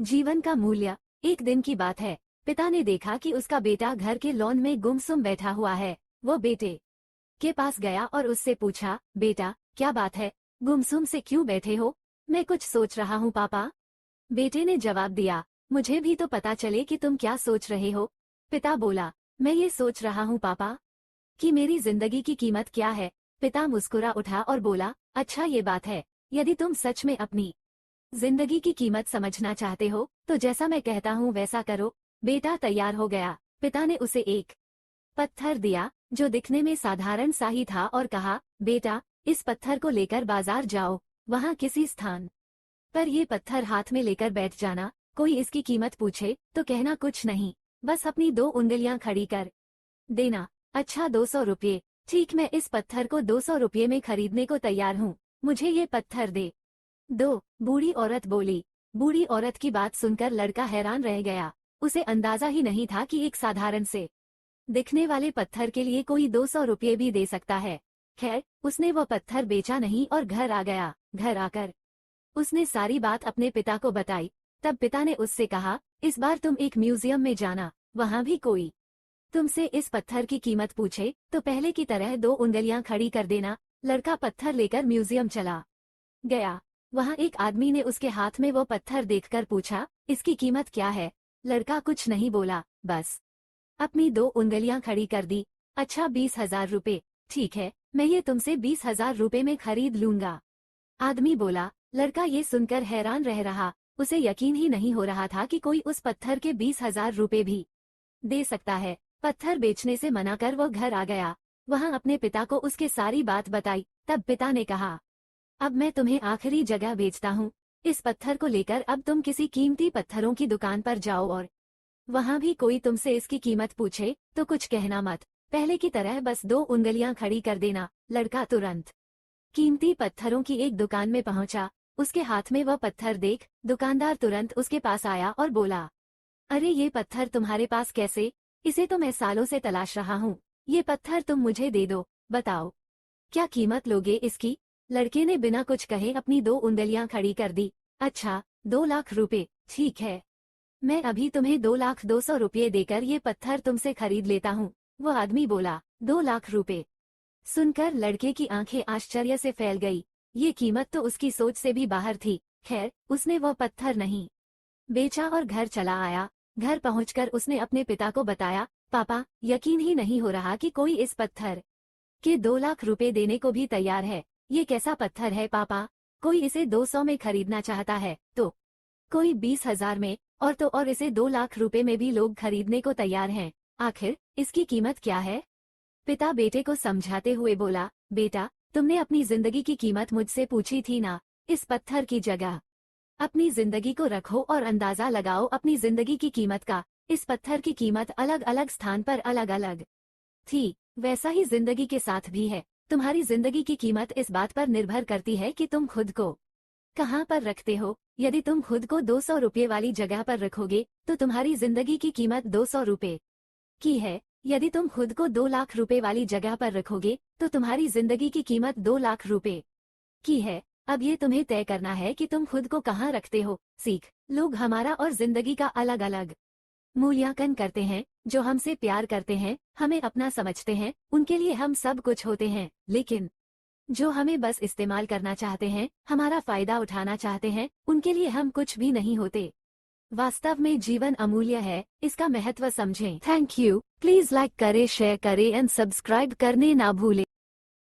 जीवन का मूल्य। एक दिन की बात है। पिता ने देखा कि उसका बेटा घर के लॉन में गुमसुम बैठा हुआ है। वो बेटे के पास गया और उससे पूछा, बेटा क्या बात है, गुमसुम से क्यों बैठे हो? मैं कुछ सोच रहा हूँ पापा। बेटे ने जवाब दिया, मुझे भी तो पता चले कि तुम क्या सोच रहे हो। पिता बोला, मैं ये सोच रहा हूँ पापा कि मेरी जिंदगी की कीमत क्या है। पिता मुस्कुरा उठा और बोला, अच्छा ये बात है। यदि तुम सच में अपनी जिंदगी की कीमत समझना चाहते हो तो जैसा मैं कहता हूँ वैसा करो। बेटा तैयार हो गया। पिता ने उसे एक पत्थर दिया जो दिखने में साधारण सा ही था और कहा, बेटा इस पत्थर को लेकर बाजार जाओ, वहाँ किसी स्थान पर ये पत्थर हाथ में लेकर बैठ जाना। कोई इसकी कीमत पूछे तो कहना कुछ नहीं, बस अपनी 2 उंगलियां खड़ी कर देना। अच्छा 200 रुपये। ठीक, मैं इस पत्थर को 200 रुपये में खरीदने को तैयार हूँ, मुझे ये पत्थर दे दो। बूढ़ी औरत बोली। बूढ़ी औरत की बात सुनकर लड़का हैरान रह गया। उसे अंदाजा ही नहीं था कि एक साधारण से दिखने वाले पत्थर के लिए कोई 200 रुपये भी दे सकता है। खैर, उसने वो पत्थर बेचा नहीं और घर आ गया। घर आकर उसने सारी बात अपने पिता को बताई। तब पिता ने उससे कहा, इस बार तुम एक म्यूजियम में जाना, वहाँ भी कोई तुमसे इस पत्थर की कीमत पूछे तो पहले की तरह 2 उंगलियां खड़ी कर देना। लड़का पत्थर लेकर म्यूजियम चला गया। वहाँ एक आदमी ने उसके हाथ में वो पत्थर देखकर पूछा, इसकी कीमत क्या है? लड़का कुछ नहीं बोला, बस अपनी 2 उंगलियां खड़ी कर दी। अच्छा 20,000 रुपये। ठीक है, मैं ये तुमसे 20,000 रुपये में खरीद लूंगा। आदमी बोला। लड़का ये सुनकर हैरान रह रहा। उसे यकीन ही नहीं हो रहा था कि कोई उस पत्थर के 20,000 रुपये भी दे सकता है। पत्थर बेचने से मना कर वो घर आ गया। वहाँ अपने पिता को उसके सारी बात बताई। तब पिता ने कहा, अब मैं तुम्हें आखिरी जगह भेजता हूँ। इस पत्थर को लेकर अब तुम किसी कीमती पत्थरों की दुकान पर जाओ और वहाँ भी कोई तुमसे इसकी कीमत पूछे तो कुछ कहना मत, पहले की तरह बस 2 उंगलियां खड़ी कर देना। लड़का तुरंत कीमती पत्थरों की एक दुकान में पहुंचा। उसके हाथ में वह पत्थर देख दुकानदार तुरंत उसके पास आया और बोला, अरे ये पत्थर तुम्हारे पास कैसे? इसे तो मैं सालों से तलाश रहा हूँ। ये पत्थर तुम मुझे दे दो, बताओ क्या कीमत लोगे इसकी? लड़के ने बिना कुछ कहे अपनी 2 उंगलियां खड़ी कर दी। अच्छा 2 लाख रुपए। ठीक है, मैं अभी तुम्हें 2,02,00,000 देकर ये पत्थर तुमसे खरीद लेता हूँ। वो आदमी बोला, 2 लाख रुपए। सुनकर लड़के की आंखें आश्चर्य से फैल गई। ये कीमत तो उसकी सोच से भी बाहर थी। खैर, उसने वो पत्थर नहीं बेचा और घर चला आया। घर पहुंचकर उसने अपने पिता को बताया, पापा यकीन ही नहीं हो रहा कि कोई इस पत्थर के 2 लाख रुपए देने को भी तैयार है। ये कैसा पत्थर है पापा? कोई इसे 200 में खरीदना चाहता है तो कोई 20,000 में, और तो और इसे 2 लाख रुपए में भी लोग खरीदने को तैयार हैं। आखिर इसकी कीमत क्या है? पिता बेटे को समझाते हुए बोला, बेटा तुमने अपनी जिंदगी की कीमत मुझसे पूछी थी ना। इस पत्थर की जगह अपनी जिंदगी को रखो और अंदाजा लगाओ अपनी जिंदगी की कीमत का। इस पत्थर की कीमत अलग अलग स्थान पर अलग अलग थी, वैसा ही जिंदगी के साथ भी है। तुम्हारी जिंदगी की कीमत इस बात पर निर्भर करती है कि तुम खुद को कहाँ पर रखते हो। यदि तुम खुद को 200 रुपये वाली जगह पर रखोगे तो तुम्हारी जिंदगी की कीमत 200 रुपये की है। यदि तुम खुद को 2 लाख रुपए वाली जगह पर रखोगे तो तुम्हारी जिंदगी की कीमत 2 लाख रुपए की है। अब ये तुम्हें तय करना है कि तुम खुद को कहाँ रखते हो। सीख, लोग हमारा और जिंदगी का अलग अलग मूल्यांकन करते हैं। जो हमसे प्यार करते हैं, हमें अपना समझते हैं, उनके लिए हम सब कुछ होते हैं। लेकिन जो हमें बस इस्तेमाल करना चाहते हैं, हमारा फायदा उठाना चाहते हैं, उनके लिए हम कुछ भी नहीं होते। वास्तव में जीवन अमूल्य है, इसका महत्व समझें। Thank you. प्लीज लाइक करें, शेयर करें एंड सब्सक्राइब करने ना भूलें।